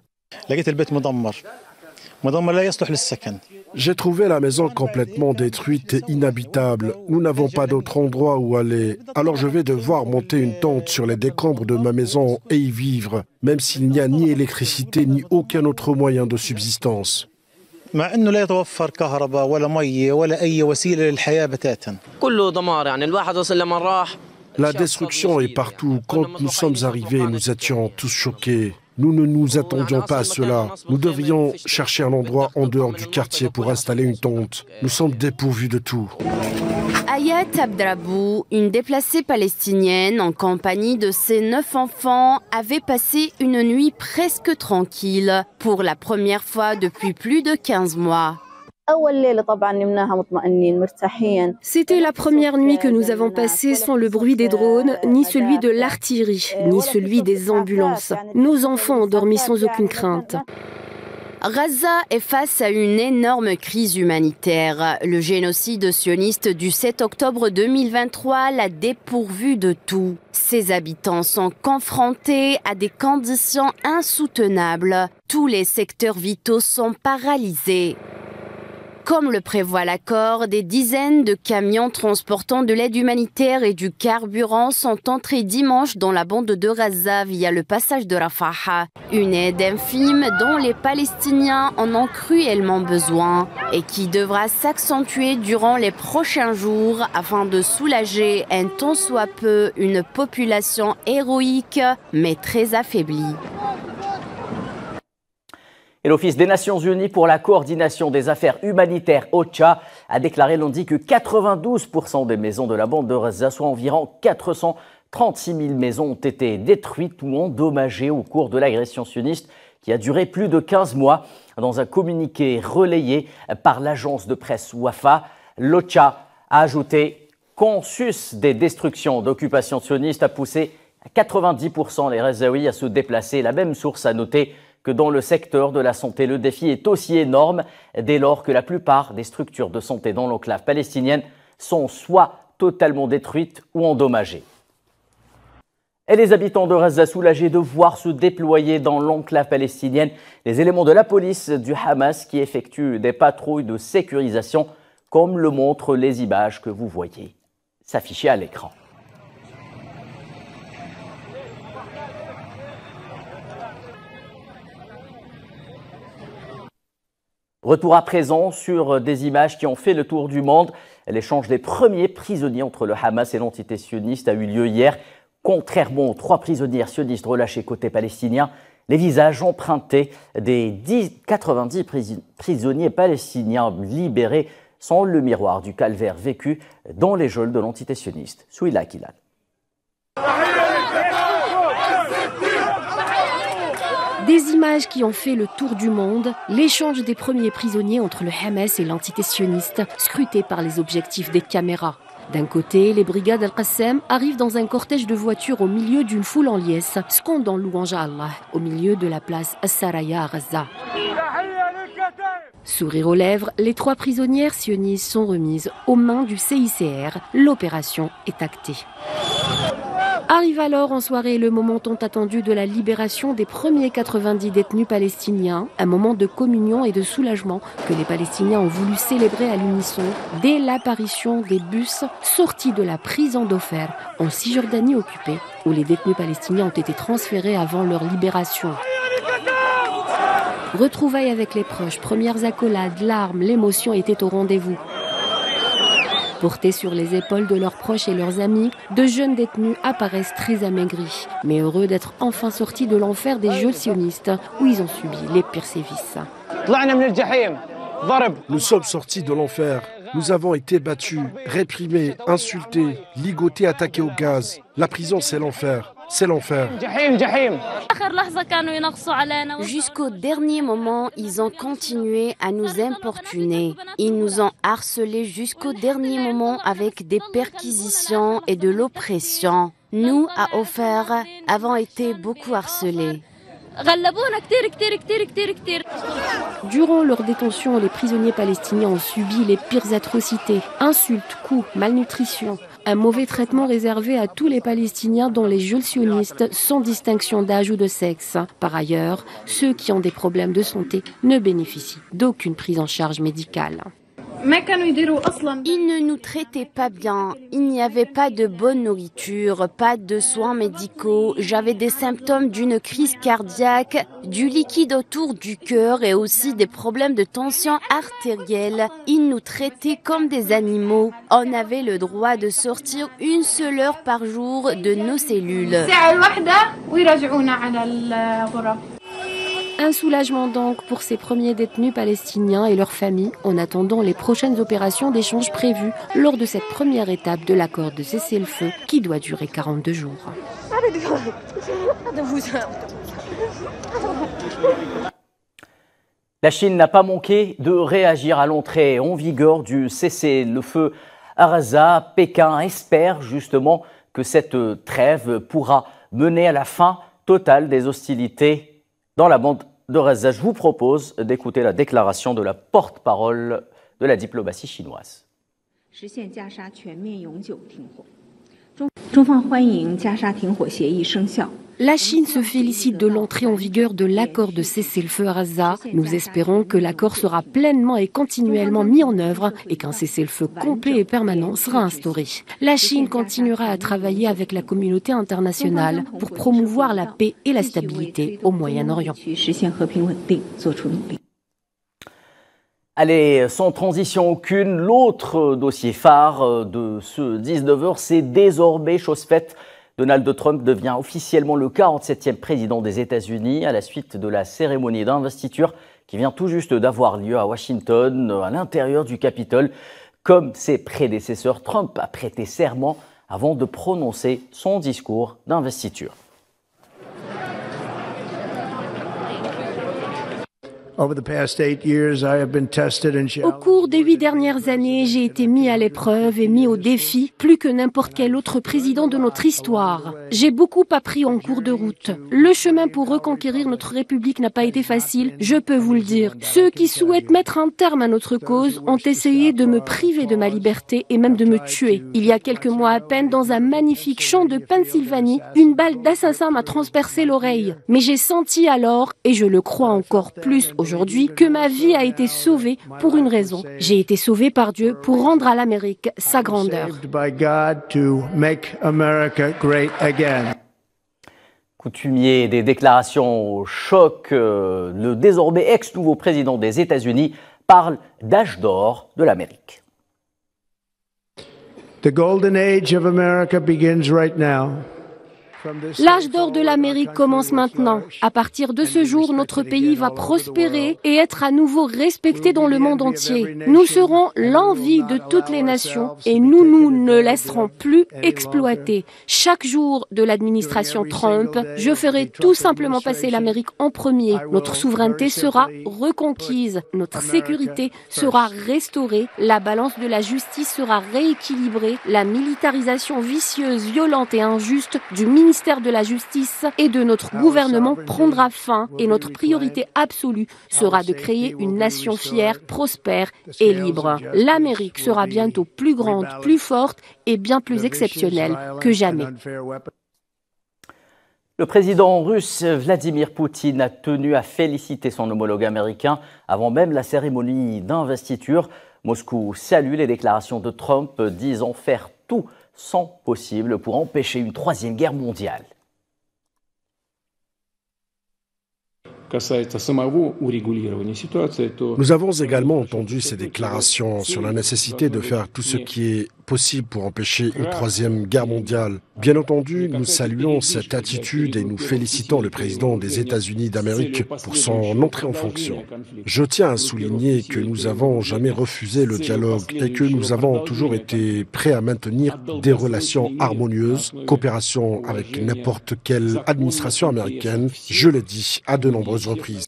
J'ai trouvé la maison complètement détruite et inhabitable. Nous n'avons pas d'autre endroit où aller. Alors je vais devoir monter une tente sur les décombres de ma maison et y vivre, même s'il n'y a ni électricité ni aucun autre moyen de subsistance. La destruction est partout. Quand nous sommes arrivés, nous étions tous choqués. Nous ne nous attendions pas à cela. Nous devrions chercher un endroit en dehors du quartier pour installer une tente. Nous sommes dépourvus de tout. Ayat Abdrabou, une déplacée palestinienne en compagnie de ses 9 enfants, avait passé une nuit presque tranquille pour la première fois depuis plus de 15 mois. C'était la première nuit que nous avons passée sans le bruit des drones, ni celui de l'artillerie, ni celui des ambulances. Nos enfants ont dormi sans aucune crainte. Gaza est face à une énorme crise humanitaire. Le génocide sioniste du 7 octobre 2023 l'a dépourvu de tout. Ses habitants sont confrontés à des conditions insoutenables. Tous les secteurs vitaux sont paralysés. Comme le prévoit l'accord, des dizaines de camions transportant de l'aide humanitaire et du carburant sont entrés dimanche dans la bande de Gaza via le passage de Rafah. Une aide infime dont les Palestiniens en ont cruellement besoin et qui devra s'accentuer durant les prochains jours afin de soulager un tant soit peu une population héroïque mais très affaiblie. Et l'Office des Nations Unies pour la coordination des affaires humanitaires, OCHA, a déclaré lundi que 92% des maisons de la bande de Gaza, soit environ 436 000 maisons, ont été détruites ou endommagées au cours de l'agression sioniste qui a duré plus de 15 mois. Dans un communiqué relayé par l'agence de presse Wafa, l'OCHA a ajouté qu'en sus des destructions d'occupation sioniste a poussé à 90% les Gazaouis à se déplacer. La même source a noté que dans le secteur de la santé, le défi est aussi énorme dès lors que la plupart des structures de santé dans l'enclave palestinienne sont soit totalement détruites ou endommagées. Et les habitants de Gaza soulagés de voir se déployer dans l'enclave palestinienne les éléments de la police du Hamas qui effectuent des patrouilles de sécurisation, comme le montrent les images que vous voyez s'afficher à l'écran. Retour à présent sur des images qui ont fait le tour du monde. L'échange des premiers prisonniers entre le Hamas et l'entité sioniste a eu lieu hier. Contrairement aux 3 prisonniers sionistes relâchés côté palestinien, les visages empruntés des 90 prisonniers palestiniens libérés sont le miroir du calvaire vécu dans les geôles de l'entité sioniste. Souila Kilal. Des images qui ont fait le tour du monde, l'échange des premiers prisonniers entre le Hamas et l'entité sioniste, scruté par les objectifs des caméras. D'un côté, les brigades Al-Qassam arrivent dans un cortège de voitures au milieu d'une foule en liesse, scandant louange à Allah, au milieu de la place As-Saraya à Gaza. Sourire aux lèvres, les 3 prisonnières sionistes sont remises aux mains du CICR. L'opération est actée. Arrive alors en soirée le moment tant attendu de la libération des premiers 90 détenus palestiniens, un moment de communion et de soulagement que les Palestiniens ont voulu célébrer à l'unisson dès l'apparition des bus sortis de la prison d'Ofer en Cisjordanie occupée, où les détenus palestiniens ont été transférés avant leur libération. Retrouvailles avec les proches, premières accolades, larmes, l'émotion était au rendez-vous. Portés sur les épaules de leurs proches et leurs amis, de jeunes détenus apparaissent très amaigris, mais heureux d'être enfin sortis de l'enfer des geôles sionistes où ils ont subi les pires sévices. Nous sommes sortis de l'enfer. Nous avons été battus, réprimés, insultés, ligotés, attaqués au gaz. La prison, c'est l'enfer. C'est l'enfer. Jusqu'au dernier moment, ils ont continué à nous importuner. Ils nous ont harcelés jusqu'au dernier moment avec des perquisitions et de l'oppression. Nous, à Ofer, avons été beaucoup harcelés. Durant leur détention, les prisonniers palestiniens ont subi les pires atrocités. Insultes, coups, malnutrition. Un mauvais traitement réservé à tous les Palestiniens dans les geôles sionistes sans distinction d'âge ou de sexe. Par ailleurs, ceux qui ont des problèmes de santé ne bénéficient d'aucune prise en charge médicale. Ils ne nous traitaient pas bien. Il n'y avait pas de bonne nourriture, pas de soins médicaux. J'avais des symptômes d'une crise cardiaque, du liquide autour du cœur et aussi des problèmes de tension artérielle. Ils nous traitaient comme des animaux. On avait le droit de sortir une seule heure par jour de nos cellules. Un soulagement donc pour ces premiers détenus palestiniens et leurs familles en attendant les prochaines opérations d'échange prévues lors de cette première étape de l'accord de cessez-le-feu qui doit durer 42 jours. La Chine n'a pas manqué de réagir à l'entrée en vigueur du cessez-le-feu à Gaza. Pékin espère justement que cette trêve pourra mener à la fin totale des hostilités dans la bande de Gaza. Je vous propose d'écouter la déclaration de la porte-parole de la diplomatie chinoise. La Chine se félicite de l'entrée en vigueur de l'accord de cessez-le-feu à Gaza. Nous espérons que l'accord sera pleinement et continuellement mis en œuvre et qu'un cessez-le-feu complet et permanent sera instauré. La Chine continuera à travailler avec la communauté internationale pour promouvoir la paix et la stabilité au Moyen-Orient. Allez, sans transition aucune, l'autre dossier phare de ce 19h, c'est désormais chose faite. Donald Trump devient officiellement le 47e président des États-Unis à la suite de la cérémonie d'investiture qui vient tout juste d'avoir lieu à Washington, à l'intérieur du Capitole. Comme ses prédécesseurs, Trump a prêté serment avant de prononcer son discours d'investiture. Au cours des 8 dernières années, j'ai été mis à l'épreuve et mis au défi plus que n'importe quel autre président de notre histoire. J'ai beaucoup appris en cours de route. Le chemin pour reconquérir notre République n'a pas été facile, je peux vous le dire. Ceux qui souhaitent mettre un terme à notre cause ont essayé de me priver de ma liberté et même de me tuer. Il y a quelques mois à peine, dans un magnifique champ de Pennsylvanie, une balle d'assassin m'a transpercé l'oreille. Mais j'ai senti alors, et je le crois encore plus aujourd'hui, que ma vie a été sauvée pour une raison. J'ai été sauvée par Dieu pour rendre à l'Amérique sa grandeur. Coutumier des déclarations au choc, le désormais ex-nouveau président des États-Unis parle d'âge d'or de l'Amérique. The golden age of America begins right now. L'âge d'or de l'Amérique commence maintenant. À partir de ce jour, notre pays va prospérer et être à nouveau respecté dans le monde entier. Nous serons l'envie de toutes les nations et nous ne laisserons plus exploiter. Chaque jour de l'administration Trump, je ferai tout simplement passer l'Amérique en premier. Notre souveraineté sera reconquise, notre sécurité sera restaurée, la balance de la justice sera rééquilibrée, la militarisation vicieuse, violente et injuste du ministère de la Justice et de notre gouvernement prendra fin et notre priorité absolue sera de créer une nation fière, prospère et libre. L'Amérique sera bientôt plus grande, plus forte et bien plus exceptionnelle que jamais. Le président russe Vladimir Poutine a tenu à féliciter son homologue américain avant même la cérémonie d'investiture. Moscou salue les déclarations de Trump disant faire tout son possible pour empêcher une troisième guerre mondiale. Nous avons également entendu ces déclarations sur la nécessité de faire tout ce qui est possible pour empêcher une troisième guerre mondiale. Bien entendu, nous saluons cette attitude et nous félicitons le président des États-Unis d'Amérique pour son entrée en fonction. Je tiens à souligner que nous n'avons jamais refusé le dialogue et que nous avons toujours été prêts à maintenir des relations harmonieuses, coopération avec n'importe quelle administration américaine, je l'ai dit à de nombreuses reprises.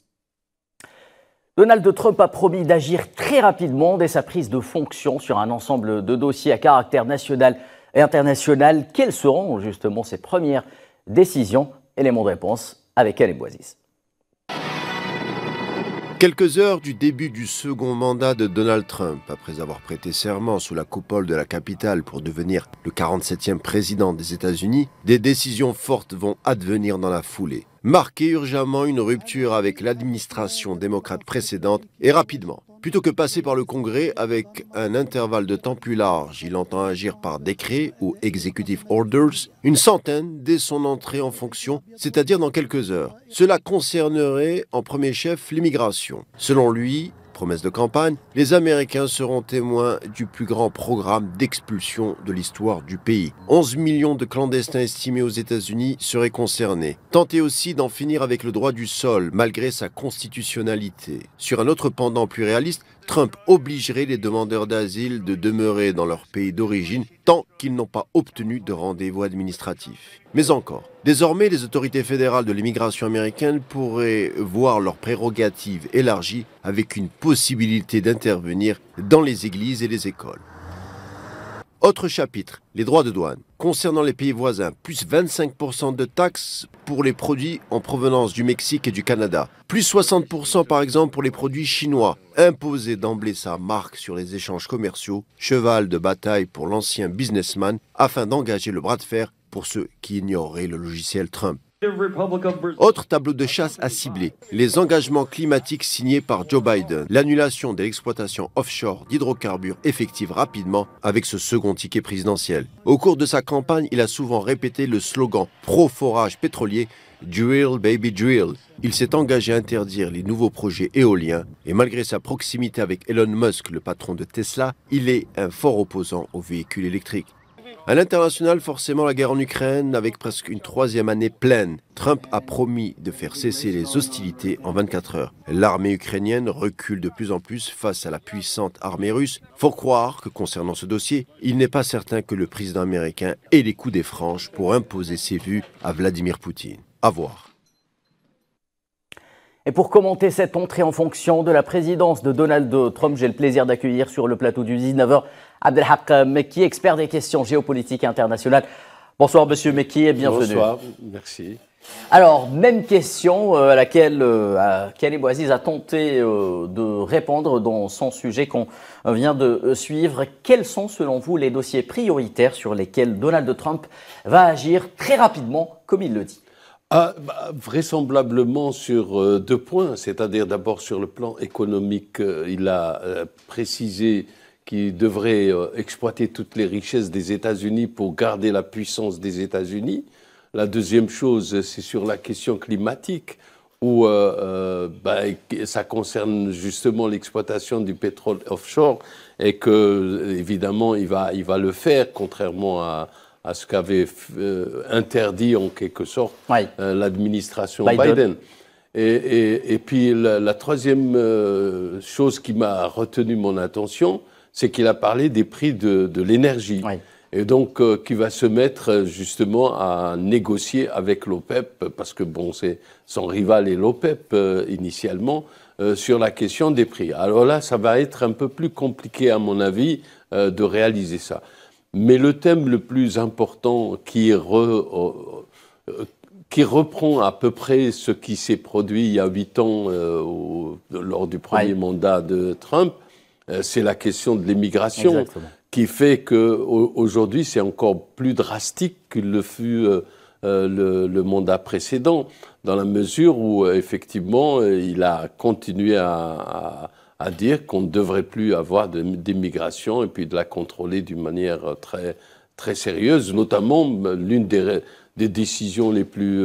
Donald Trump a promis d'agir très rapidement dès sa prise de fonction sur un ensemble de dossiers à caractère national et international. Quelles seront justement ses premières décisions? Élément de réponse avec Alain Boisis. Quelques heures du début du second mandat de Donald Trump, après avoir prêté serment sous la coupole de la capitale pour devenir le 47e président des États-Unis, des décisions fortes vont advenir dans la foulée. Marquer urgemment une rupture avec l'administration démocrate précédente et rapidement. Plutôt que passer par le Congrès avec un intervalle de temps plus large, il entend agir par décret ou executive orders, une centaine dès son entrée en fonction, c'est-à-dire dans quelques heures. Cela concernerait en premier chef l'immigration. Selon lui, promesse de campagne, les Américains seront témoins du plus grand programme d'expulsion de l'histoire du pays. 11 millions de clandestins estimés aux États-Unis seraient concernés. Tenter aussi d'en finir avec le droit du sol, malgré sa constitutionnalité. Sur un autre pendant plus réaliste, Trump obligerait les demandeurs d'asile de demeurer dans leur pays d'origine tant qu'ils n'ont pas obtenu de rendez-vous administratif. Mais encore, désormais, les autorités fédérales de l'immigration américaine pourraient voir leurs prérogatives élargies avec une possibilité d'intervenir dans les églises et les écoles. Autre chapitre, les droits de douane. Concernant les pays voisins, plus 25% de taxes pour les produits en provenance du Mexique et du Canada. Plus 60% par exemple pour les produits chinois. Imposer d'emblée sa marque sur les échanges commerciaux, cheval de bataille pour l'ancien businessman, afin d'engager le bras de fer pour ceux qui ignoreraient le logiciel Trump. Autre tableau de chasse à cibler, les engagements climatiques signés par Joe Biden, l'annulation de l'exploitation offshore d'hydrocarbures effective rapidement avec ce second ticket présidentiel. Au cours de sa campagne, il a souvent répété le slogan pro-forage pétrolier « Drill, baby, drill ». Il s'est engagé à interdire les nouveaux projets éoliens et malgré sa proximité avec Elon Musk, le patron de Tesla, il est un fort opposant aux véhicules électriques. À l'international, forcément, la guerre en Ukraine avec presque une troisième année pleine. Trump a promis de faire cesser les hostilités en 24 heures. L'armée ukrainienne recule de plus en plus face à la puissante armée russe. Faut croire que concernant ce dossier, il n'est pas certain que le président américain ait les coups des franches pour imposer ses vues à Vladimir Poutine. À voir. Et pour commenter cette entrée en fonction de la présidence de Donald Trump, j'ai le plaisir d'accueillir sur le plateau du 19h Abdelhak Mekki, expert des questions géopolitiques internationales. Bonsoir Monsieur Mekki et bienvenue. Bonsoir, merci. Alors, même question à laquelle Khaled Bouaziz a tenté de répondre dans son sujet qu'on vient de suivre. Quels sont selon vous les dossiers prioritaires sur lesquels Donald Trump va agir très rapidement, comme il le dit ? Vraisemblablement sur 2 points, c'est-à-dire d'abord sur le plan économique, il a précisé qu'il devrait exploiter toutes les richesses des États-Unis pour garder la puissance des États-Unis. La deuxième chose, c'est sur la question climatique, où ça concerne justement l'exploitation du pétrole offshore et que, évidemment, il va le faire, contrairement à ce qu'avait interdit en quelque sorte l'administration Biden. Et puis la troisième chose qui m'a retenu mon attention, c'est qu'il a parlé des prix de l'énergie. Et donc qui va se mettre justement à négocier avec l'OPEP, parce que bon, c'est son rival et l'OPEP initialement, sur la question des prix. Alors là, ça va être un peu plus compliqué à mon avis de réaliser ça. Mais le thème le plus important qui reprend à peu près ce qui s'est produit il y a 8 ans lors du premier mandat de Trump, c'est la question de l'immigration, qui fait qu'aujourd'hui c'est encore plus drastique qu'il le fut le mandat précédent, dans la mesure où effectivement il a continué à dire qu'on ne devrait plus avoir d'immigration et puis de la contrôler d'une manière très, très sérieuse. Notamment, l'une des décisions les plus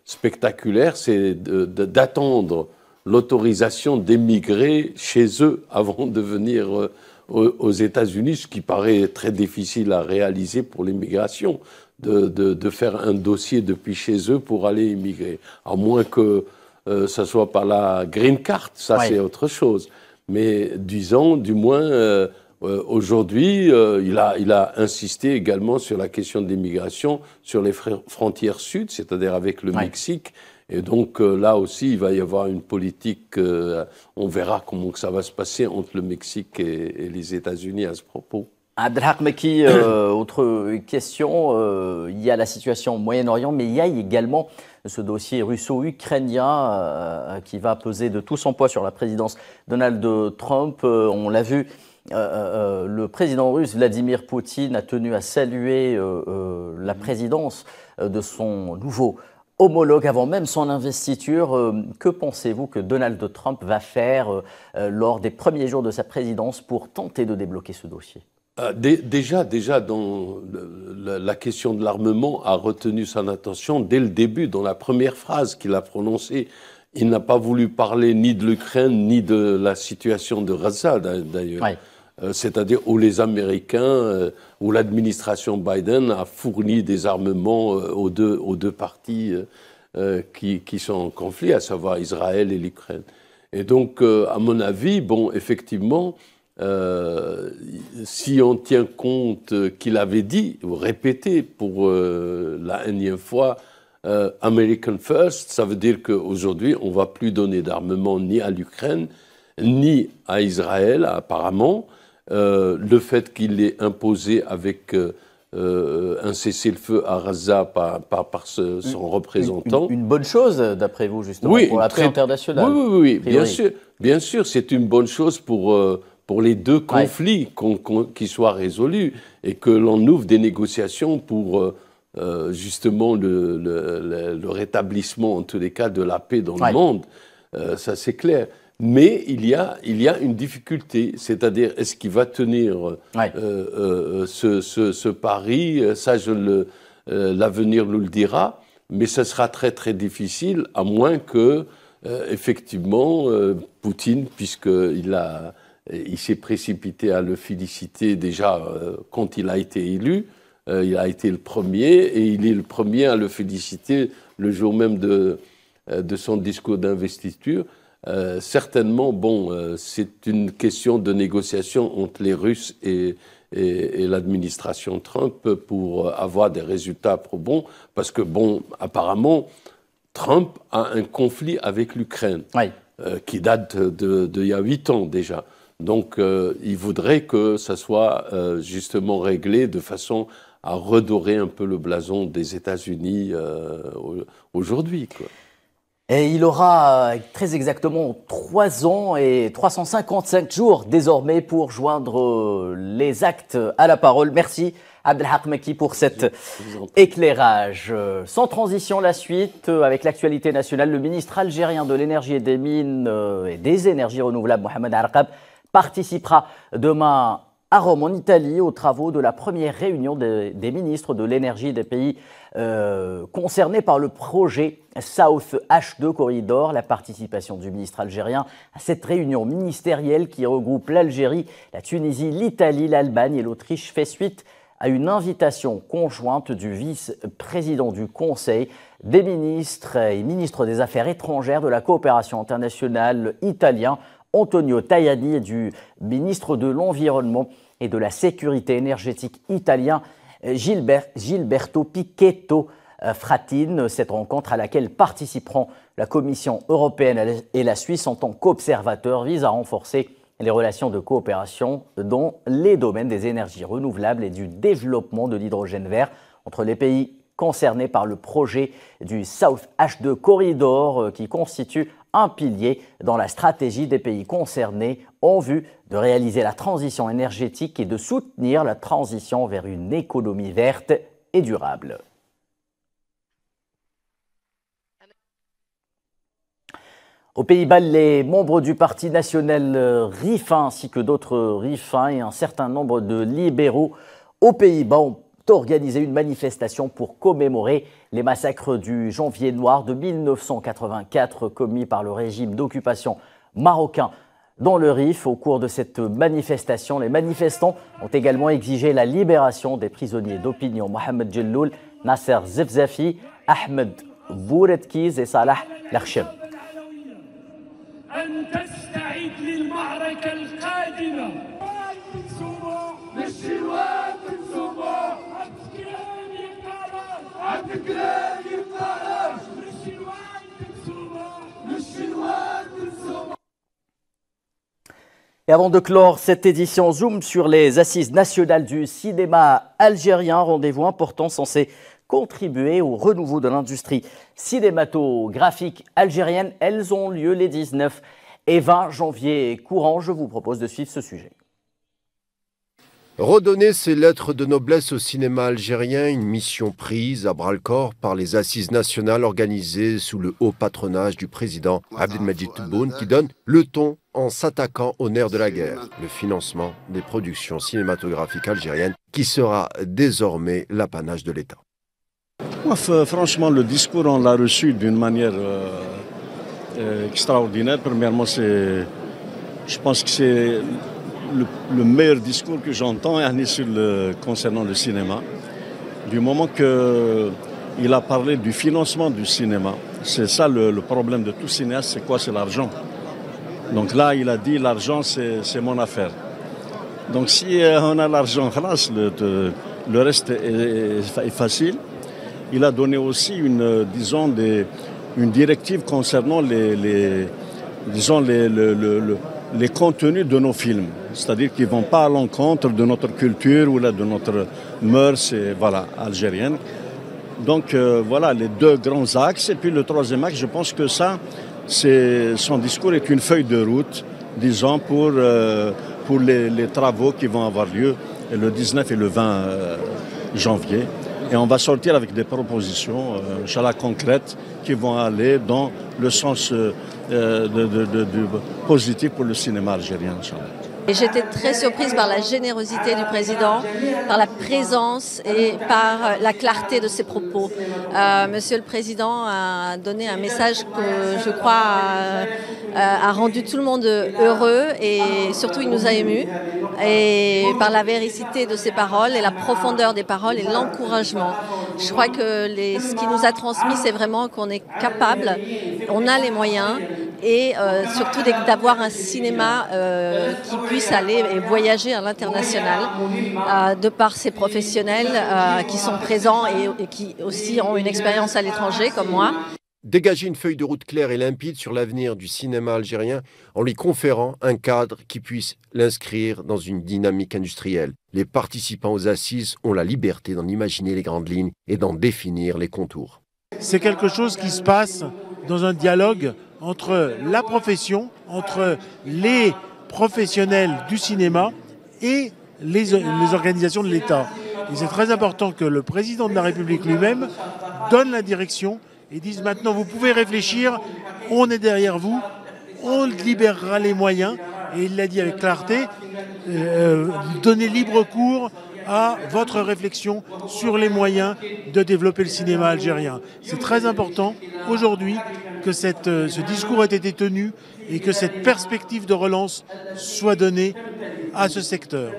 spectaculaires, c'est d'attendre l'autorisation d'émigrer chez eux avant de venir aux États-Unis, ce qui paraît très difficile à réaliser pour l'immigration, de faire un dossier depuis chez eux pour aller immigrer. À moins que ça soit par la green card, ça c'est autre chose. Mais disons, du moins, aujourd'hui, il a insisté également sur la question de l'immigration sur les frontières sud, c'est-à-dire avec le Mexique. Et donc là aussi, il va y avoir une politique, on verra comment que ça va se passer entre le Mexique et les États-Unis à ce propos. Abdelhak Mekki, autre question, il y a la situation au Moyen-Orient, mais il y a également ce dossier russo-ukrainien qui va peser de tout son poids sur la présidence Donald Trump. On l'a vu, le président russe Vladimir Poutine a tenu à saluer la présidence de son nouveau homologue avant même son investiture. Que pensez-vous que Donald Trump va faire lors des premiers jours de sa présidence pour tenter de débloquer ce dossier ? Déjà, dans la question de l'armement a retenu son attention dès le début, dans la première phrase qu'il a prononcée. Il n'a pas voulu parler ni de l'Ukraine, ni de la situation de Gaza, d'ailleurs. C'est-à-dire où les Américains, où l'administration Biden a fourni des armements aux deux parties qui sont en conflit, à savoir Israël et l'Ukraine. Et donc, à mon avis, bon, effectivement, si on tient compte qu'il avait dit, ou répété pour la énième fois, American First, ça veut dire qu'aujourd'hui, on ne va plus donner d'armement ni à l'Ukraine, ni à Israël, apparemment. Le fait qu'il ait imposé avec un cessez-le-feu à Gaza par son représentant. Une bonne chose, d'après vous, justement, pour la paix internationale. Oui, bien sûr, c'est une bonne chose pour les deux conflits qui soient résolus et que l'on ouvre des négociations pour justement le rétablissement, en tous les cas, de la paix dans le monde. Ça, c'est clair. Mais il y a une difficulté, c'est-à-dire, est-ce qu'il va tenir ce pari? Ça, l'avenir nous le dira, mais ce sera très, très difficile, à moins que, effectivement, Poutine, puisqu'il s'est précipité à le féliciter déjà quand il a été élu, il a été le premier, et il est le premier à le féliciter le jour même de son discours d'investiture. Certainement, c'est une question de négociation entre les Russes et l'administration Trump pour avoir des résultats probants, parce que, apparemment, Trump a un conflit avec l'Ukraine, qui date d'il y a 8 ans déjà. Donc, il voudrait que ça soit justement réglé de façon à redorer un peu le blason des États-Unis aujourd'hui, quoi. Et il aura très exactement 3 ans et 355 jours désormais pour joindre les actes à la parole. Merci Abdelhak Mekki pour cet éclairage. Sans transition, la suite avec l'actualité nationale. Le ministre algérien de l'énergie et des mines et des énergies renouvelables, Mohamed Arqab, participera demain à Rome, en Italie, aux travaux de la première réunion des ministres de l'énergie des pays concernés par le projet South H2 Corridor. La participation du ministre algérien à cette réunion ministérielle qui regroupe l'Algérie, la Tunisie, l'Italie, l'Allemagne et l'Autriche fait suite à une invitation conjointe du vice-président du Conseil, des ministres et ministres des Affaires étrangères, de la coopération internationale italien, Antonio Tajani, et du ministre de l'Environnement et de la Sécurité énergétique italien, Gilberto Pichetto Fratin. Cette rencontre, à laquelle participeront la Commission européenne et la Suisse en tant qu'observateurs, vise à renforcer les relations de coopération dans les domaines des énergies renouvelables et du développement de l'hydrogène vert entre les pays concernés par le projet du South H2 Corridor, qui constitue un pilier dans la stratégie des pays concernés en vue de réaliser la transition énergétique et de soutenir la transition vers une économie verte et durable. Aux Pays-Bas, les membres du Parti national RIFA ainsi que d'autres RIFA et un certain nombre de libéraux aux Pays-Bas ont organisé une manifestation pour commémorer les massacres du Janvier noir de 1984 commis par le régime d'occupation marocain dans le Rif. Au cours de cette manifestation, les manifestants ont également exigé la libération des prisonniers d'opinion Mohamed Jelloul, Nasser Zefzafi, Ahmed Bouredkiz et Salah Larchem. Et avant de clore cette édition, zoom sur les assises nationales du cinéma algérien, rendez-vous important censé contribuer au renouveau de l'industrie cinématographique algérienne. Elles ont lieu les 19 et 20 janvier courant. Je vous propose de suivre ce sujet. Redonner ses lettres de noblesse au cinéma algérien, une mission prise à bras-le-corps par les assises nationales organisées sous le haut patronage du président Abdelmadjid Tebboune, qui donne le ton en s'attaquant au nerf de la guerre, le financement des productions cinématographiques algériennes, qui sera désormais l'apanage de l'État. Franchement, le discours, on l'a reçu d'une manière extraordinaire. Premièrement, je pense que c'est le meilleur discours que j'entends concernant le cinéma. Du moment qu'il a parlé du financement du cinéma, c'est ça le problème de tout cinéaste, c'est quoi? C'est l'argent. Donc là, il a dit l'argent, c'est mon affaire. Donc si on a l'argent, le reste est facile. Il a donné aussi une directive concernant les contenus de nos films. C'est-à-dire qu'ils ne vont pas à l'encontre de notre culture ou là, de notre mœurs algérienne. Donc voilà les deux grands axes. Et puis le troisième axe, je pense que son discours est une feuille de route, disons, pour les travaux qui vont avoir lieu le 19 et le 20 janvier. Et on va sortir avec des propositions, Inch'Allah, concrètes, qui vont aller dans le sens positif pour le cinéma algérien, Inch'Allah. Et j'étais très surprise par la générosité du président, par la présence et par la clarté de ses propos. Monsieur le Président a donné un message que je crois a rendu tout le monde heureux et surtout il nous a émus. Et par la véracité de ses paroles et la profondeur des paroles et l'encouragement. Je crois que ce qu'il nous a transmis, c'est vraiment qu'on est capable, on a les moyens et surtout d'avoir un cinéma qui puisse aller et voyager à l'international de par ces professionnels qui sont présents et qui aussi ont une expérience à l'étranger comme moi. Dégager une feuille de route claire et limpide sur l'avenir du cinéma algérien en lui conférant un cadre qui puisse l'inscrire dans une dynamique industrielle. Les participants aux assises ont la liberté d'en imaginer les grandes lignes et d'en définir les contours. C'est quelque chose qui se passe dans un dialogue entre la profession, entre les professionnels du cinéma et les organisations de l'État. Et c'est très important que le président de la République lui-même donne la direction et dise maintenant vous pouvez réfléchir, on est derrière vous, on libérera les moyens, et il l'a dit avec clarté, donnez libre cours à votre réflexion sur les moyens de développer le cinéma algérien. C'est très important aujourd'hui que ce discours ait été tenu et que cette perspective de relance soit donnée à ce secteur.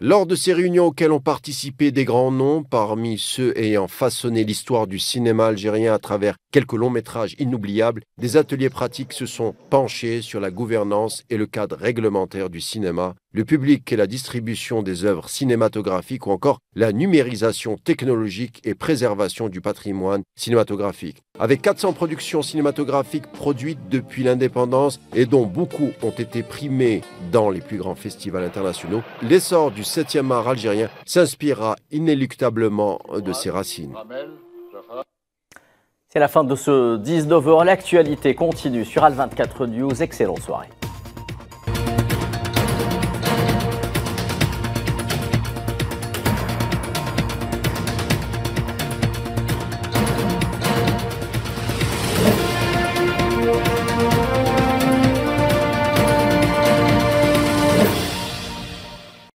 Lors de ces réunions auxquelles ont participé des grands noms, parmi ceux ayant façonné l'histoire du cinéma algérien à travers quelques longs métrages inoubliables, des ateliers pratiques se sont penchés sur la gouvernance et le cadre réglementaire du cinéma, le public et la distribution des œuvres cinématographiques ou encore la numérisation technologique et préservation du patrimoine cinématographique. Avec 400 productions cinématographiques produites depuis l'indépendance et dont beaucoup ont été primées dans les plus grands festivals internationaux, l'essor du 7e art algérien s'inspirera inéluctablement de ses racines. C'est la fin de ce 19h. L'actualité continue sur Al24 News. Excellente soirée.